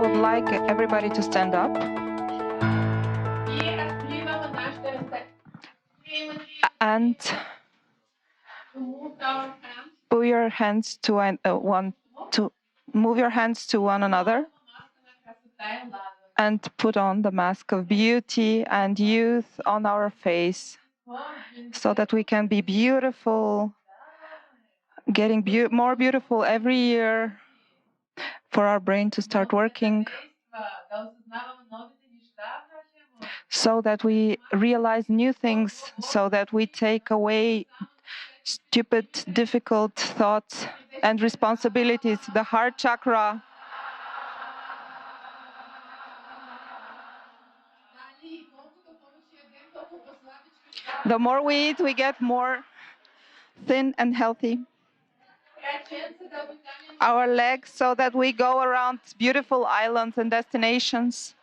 would like everybody to stand up. And put your hands to move your hands to one another and put on the mask of beauty and youth on our face so that we can be beautiful, getting more beautiful every year for our brain to start working, so that we realize new things, so that we take away stupid, difficult thoughts and responsibilities. The heart chakra. The more we eat, we get more thin and healthy. Our legs, so that we go around beautiful islands and destinations.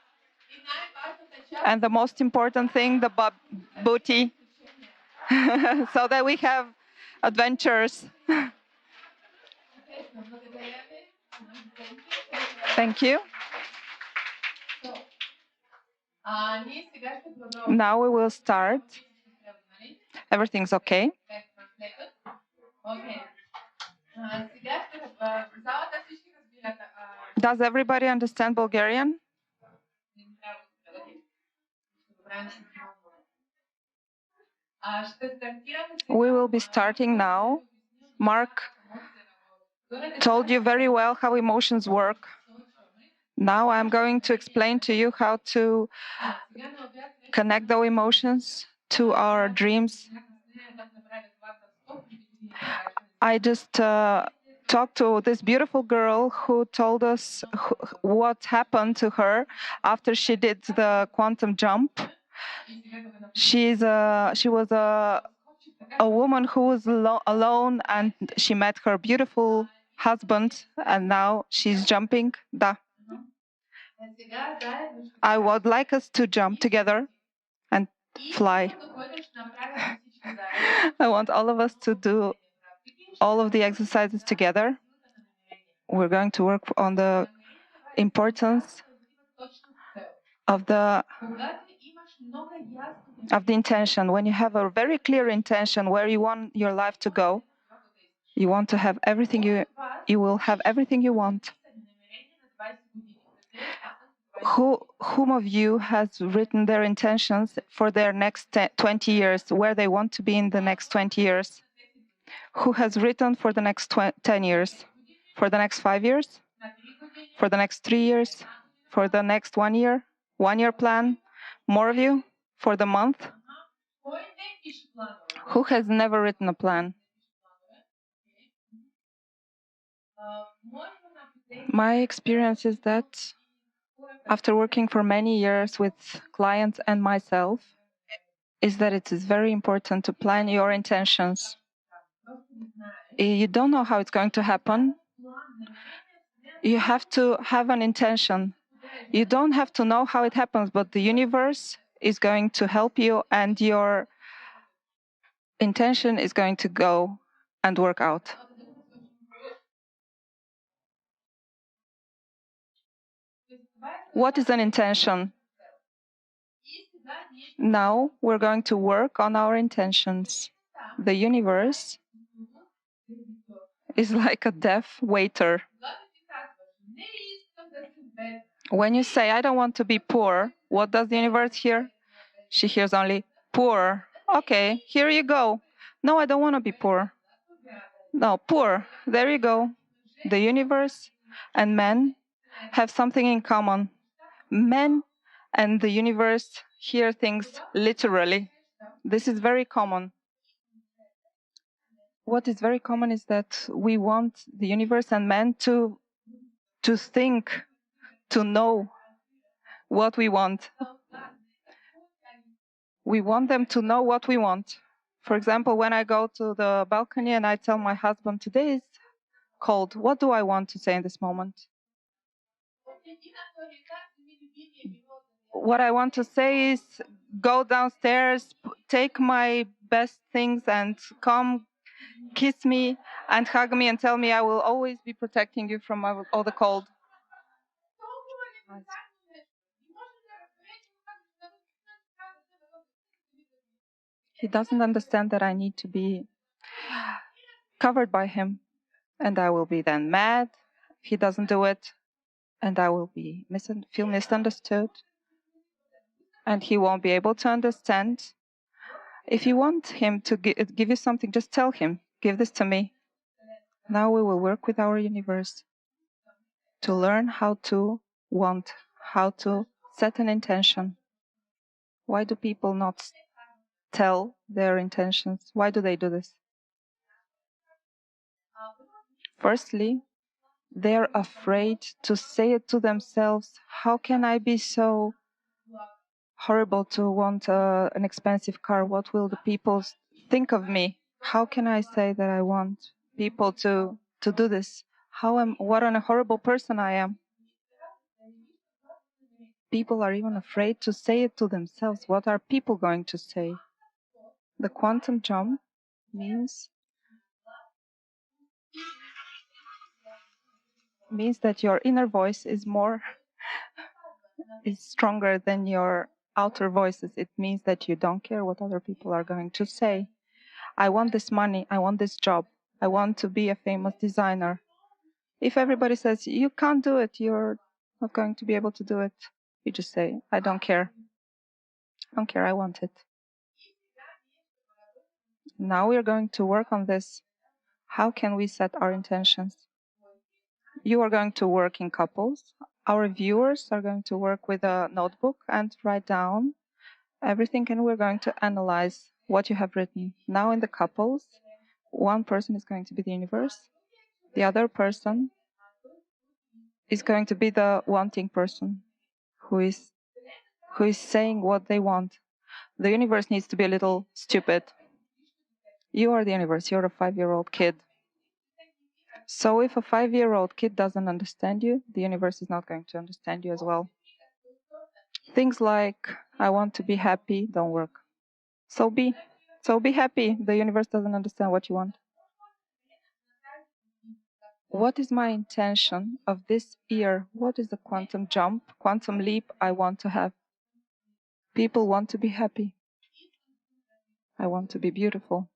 And the most important thing, the booty, so that we have adventures. Thank you. Now we will start. Everything's okay. Does everybody understand Bulgarian? We will be starting now. Mark told you very well how emotions work. Now I'm going to explain to you how to connect those emotions to our dreams. I just talked to this beautiful girl who told us what happened to her after she did the quantum jump. She was a woman who was alone, and she met her beautiful husband, and now she's jumping. Da. I would like us to jump together and fly. I want all of us to do all of the exercises together. We're going to work on the importance of the intention. When you have a very clear intention where you want your life to go, you want to have everything you will have everything you want. Whom of you has written their intentions for their next 20 years, where they want to be in the next 20 years? Who has written for the next 10 years? For the next 5 years? For the next 3 years? For the next 1 year? 1 year plan? More of you? For the month? Who has never written a plan? My experience is that after working for many years with clients and myself, is that it is very important to plan your intentions. You don't know how it's going to happen. You have to have an intention. You don't have to know how it happens, but the universe is going to help you, and your intention is going to go and work out. What is an intention? Now we're going to work on our intentions. The universe is like a deaf waiter. When you say, I don't want to be poor, what does the universe hear? She hears only, poor. Okay, here you go. No, I don't want to be poor. No, poor. There you go. The universe and men have something in common. Men and the universe hear things literally. This is very common. What is very common is that we want the universe and men to think, to know what we want. We want them to know what we want. For example, when I go to the balcony and I tell my husband, today is cold, what do I want to say in this moment? What I want to say is, go downstairs, take my best things and come kiss me and hug me and tell me I will always be protecting you from all the cold. He doesn't understand that I need to be covered by him, and I will be then mad if he doesn't do it, and I will be feel misunderstood, and he won't be able to understand. If you want him to give you something, just tell him, give this to me. Now we will work with our universe to learn how to want, how to set an intention. Why do people not tell their intentions? Why do they do this? Firstly, they're afraid to say it to themselves. How can I be so horrible to want an expensive car? What will the people think of me? How can I say that I want people to do this? What a horrible person I am. People are even afraid to say it to themselves. What are people going to say? The quantum jump means that your inner voice is stronger than your outer voices. It means that you don't care what other people are going to say. I want this money. I want this job. I want to be a famous designer. If everybody says, you can't do it, you're not going to be able to do it, you just say, I don't care. I don't care, I want it. Now we're going to work on this. How can we set our intentions? You are going to work in couples. Our viewers are going to work with a notebook and write down everything, and we're going to analyze what you have written. Now in the couples, one person is going to be the universe. The other person is going to be the wanting person who is saying what they want. The universe needs to be a little stupid. You are the universe. You're a 5-year-old kid. So if a 5-year-old kid doesn't understand you, the universe is not going to understand you as well. Things like, I want to be happy, don't work. So be happy. The universe doesn't understand what you want. What is my intention of this year? What is the quantum jump, quantum leap I want to have? People want to be happy. I want to be beautiful.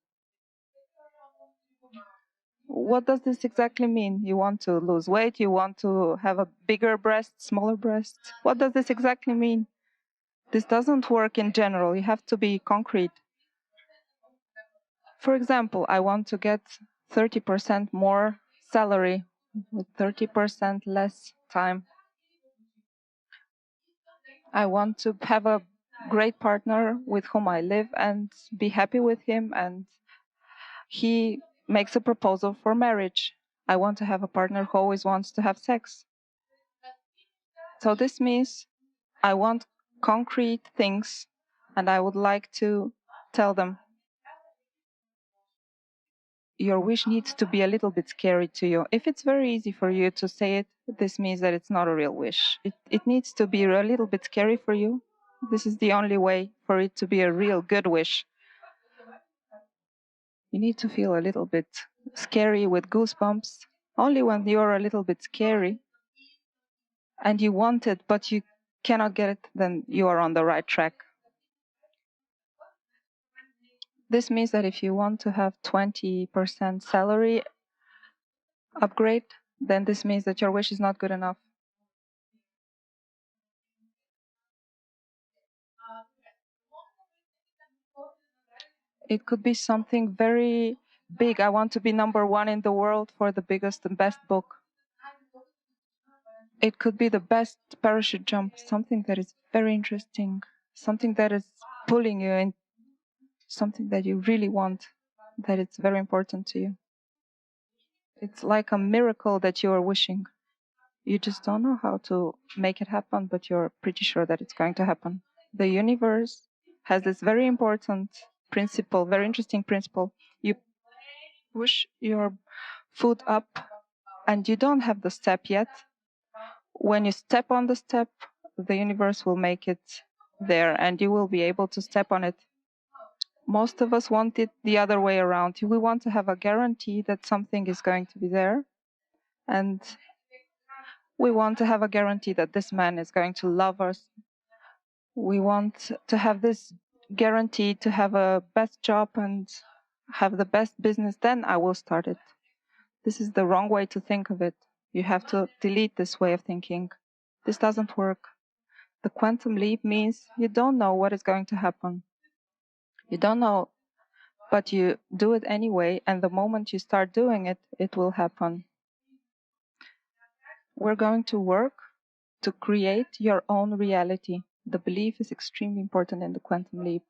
What does this exactly mean? You want to lose weight? You want to have a bigger breast, smaller breast? What does this exactly mean? This doesn't work in general. You have to be concrete. For example, I want to get 30% more salary with 30% less time. I want to have a great partner with whom I live and be happy with him, and he makes a proposal for marriage. I want to have a partner who always wants to have sex. So this means I want concrete things, and I would like to tell them, your wish needs to be a little bit scary to you. If it's very easy for you to say it, this means that it's not a real wish. It needs to be a little bit scary for you. This is the only way for it to be a real good wish. You need to feel a little bit scary with goosebumps. Only when you're a little bit scary and you want it, but you cannot get it, then you are on the right track. This means that if you want to have 20% salary upgrade, then this means that your wish is not good enough. It could be something very big. I want to be number 1 in the world for the biggest and best book. It could be the best parachute jump, something that is very interesting, something that is pulling you in, something that you really want, that it's very important to you. It's like a miracle that you are wishing. You just don't know how to make it happen, but you're pretty sure that it's going to happen. The universe has this very important principle, very interesting principle. You push your foot up and you don't have the step yet. When you step on the step, the universe will make it there and you will be able to step on it. Most of us want it the other way around. We want to have a guarantee that something is going to be there. And We want to have a guarantee that this man is going to love us. We want to have this guarantee to have a best job and have the best business. Then I will start it. This is the wrong way to think of it. You have to delete this way of thinking. This doesn't work. The quantum leap means you don't know what is going to happen. You don't know, but you do it anyway, and the moment you start doing it, it will happen. We're going to work to create your own reality. The belief is extremely important in the quantum leap.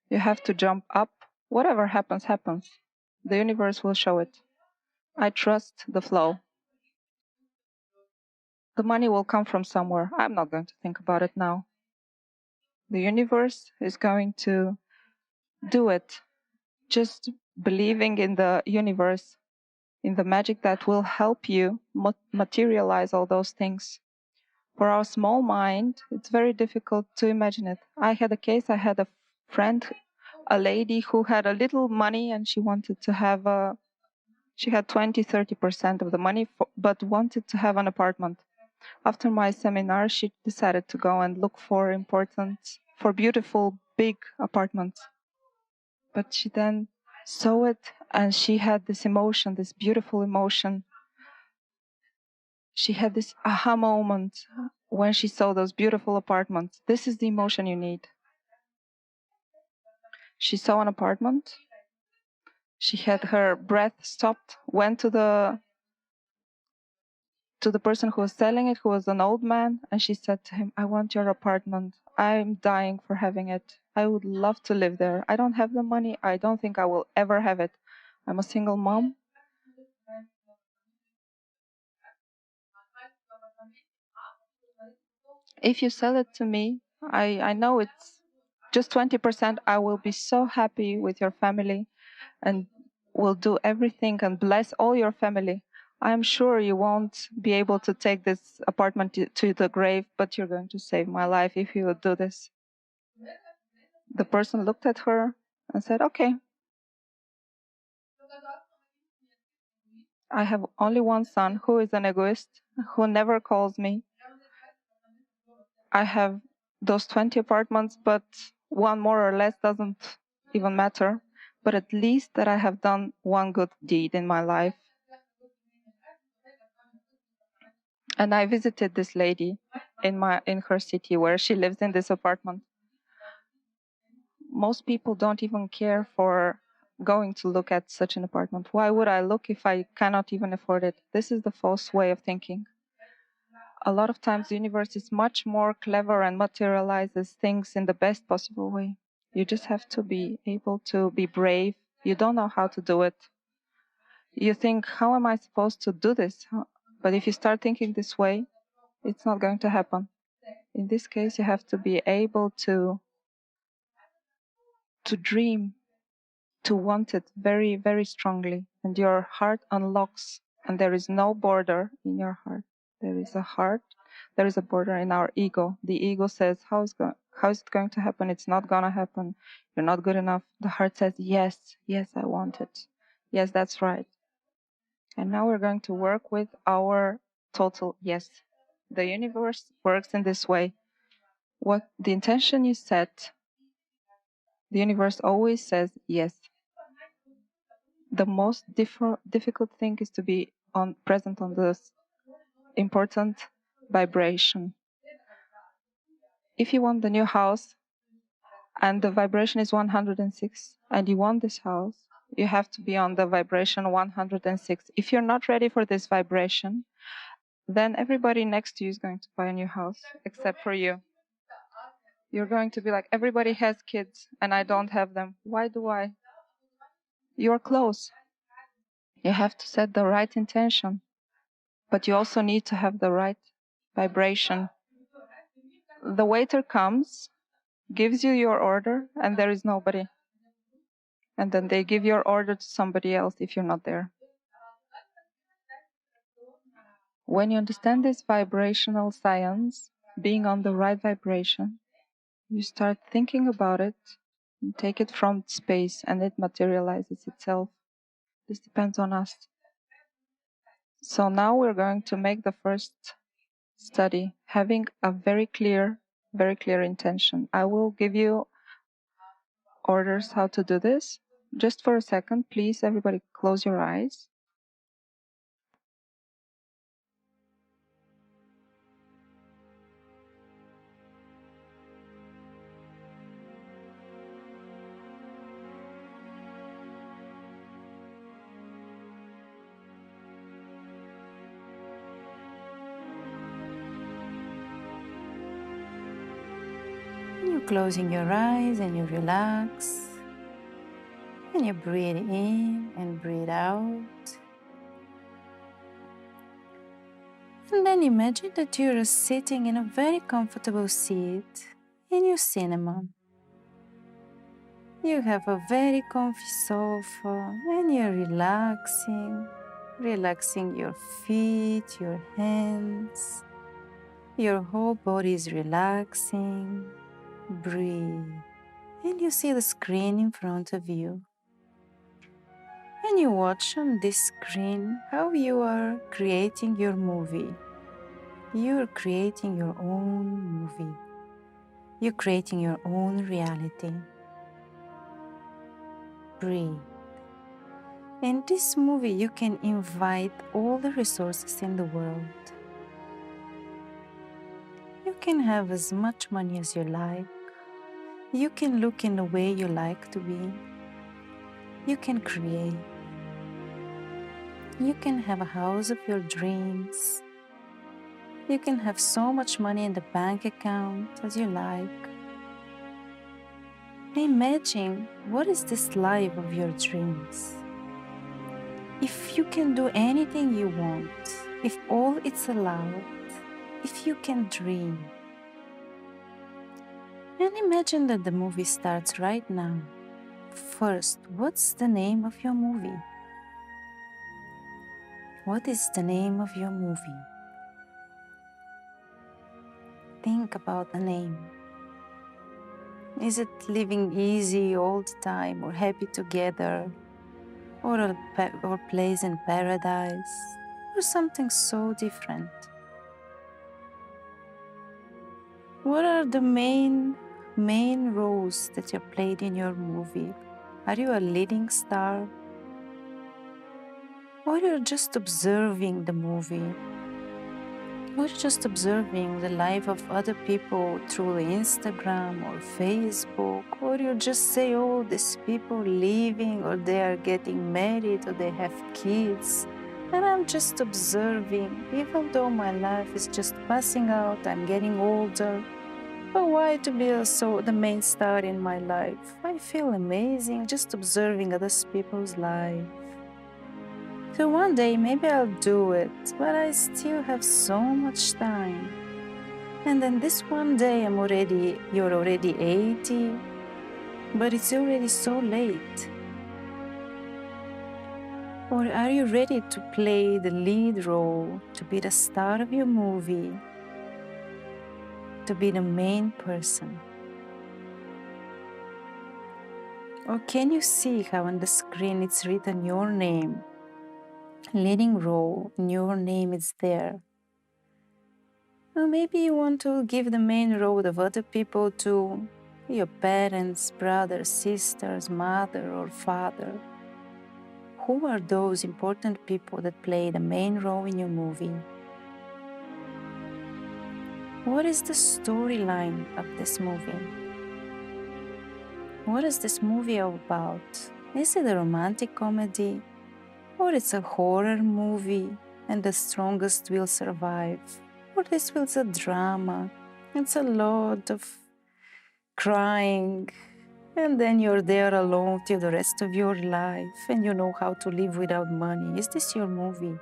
You have to jump up. Whatever happens, happens. The universe will show it. I trust the flow. The money will come from somewhere. I'm not going to think about it now. The universe is going to do it. Just believing in the universe, in the magic that will help you materialize all those things. For our small mind, it's very difficult to imagine it. I had a friend, a lady who had a little money and she wanted to have she had 20-30% of the money, but wanted to have an apartment. After my seminar, she decided to go and look for beautiful, big apartments. But she then saw it and she had this emotion, this beautiful emotion. She had this aha moment when she saw those beautiful apartments. This is the emotion you need. She saw an apartment. She had her breath stopped, went to the person who was selling it, who was an old man, and she said to him, I want your apartment. I'm dying for having it. I would love to live there. I don't have the money. I don't think I will ever have it. I'm a single mom. If you sell it to me, I know it's just 20%. I will be so happy with your family and will do everything and bless all your family. I'm sure you won't be able to take this apartment to the grave, but you're going to save my life if you would do this. The person looked at her and said, okay. I have only one son who is an egoist, who never calls me. I have those 20 apartments, but one more or less doesn't even matter. But at least that I have done one good deed in my life. And I visited this lady in her city where she lives in this apartment. Most people don't even care for going to look at such an apartment. Why would I look if I cannot even afford it? This is the false way of thinking. A lot of times the universe is much more clever and materializes things in the best possible way. You just have to be able to be brave. You don't know how to do it. You think, how am I supposed to do this? But if you start thinking this way, it's not going to happen. In this case, you have to be able to dream, to want it very, very strongly. And your heart unlocks, and there is no border in your heart. There is a heart, there is a border in our ego. The ego says, how is it going to happen? It's not going to happen. You're not good enough. The heart says, yes, I want it. Yes, that's right. And now we're going to work with our total yes. The universe works in this way. What the intention you set, the universe always says yes. The most difficult thing is to be present on this important vibration. If you want the new house and the vibration is 106 and you want this house, you have to be on the vibration 106. If you're not ready for this vibration, then everybody next to you is going to buy a new house except for you. You're going to be like, everybody has kids and I don't have them. Why do I? You're close. You have to set the right intention, but you also need to have the right vibration. The waiter comes, gives you your order, and there is nobody. And then they give your order to somebody else if you're not there. When you understand this vibrational science, being on the right vibration, you start thinking about it, and take it from space, and it materializes itself. This depends on us. So now we're going to make the first study, having a very clear intention. I will give you orders how to do this. Just for a second, please, everybody close your eyes. You're closing your eyes and you relax. And you breathe in and breathe out. And then imagine that you're sitting in a very comfortable seat in your cinema. You have a very comfy sofa and you're relaxing your feet, your hands. Your whole body is relaxing. Breathe. And you see the screen in front of you. And you watch on this screen how you are creating your movie. You're creating your own movie. You're creating your own reality. Breathe. In this movie, you can invite all the resources in the world. You can have as much money as you like. You can look in the way you like to be. You can create. You can have a house of your dreams. You can have so much money in the bank account as you like. Imagine what is this life of your dreams. If you can do anything you want, if all it's allowed, if you can dream. And imagine that the movie starts right now. First, what's the name of your movie? What is the name of your movie? Think about the name. Is it living easy all the time, or happy together, or place in paradise, or something so different? What are the main roles that you played in your movie? Are you a leading star? Or you're just observing the movie? Or just observing the life of other people through Instagram or Facebook? Or you just say, oh, these people leaving, or they are getting married, or they have kids, and I'm just observing, even though my life is just passing out, I'm getting older. But why to be the main star in my life? I feel amazing just observing other people's life. So one day maybe I'll do it, but I still have so much time. And then this one day you're already 80, but it's already so late. Or are you ready to play the lead role, to be the star of your movie, to be the main person? Or can you see how on the screen it's written your name? Leading role, and your name is there. Or maybe you want to give the main role of other people to your parents, brothers, sisters, mother or father. Who are those important people that play the main role in your movie? What is the storyline of this movie? What is this movie all about? Is it a romantic comedy? Or it's a horror movie and the strongest will survive? Or this was a drama? It's a lot of crying, and then you're there alone till the rest of your life, and you know how to live without money. Is this your movie?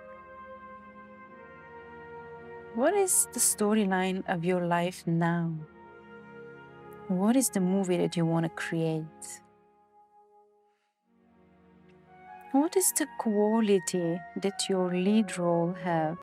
What is the storyline of your life now? What is the movie that you want to create? What is the quality that your lead role have?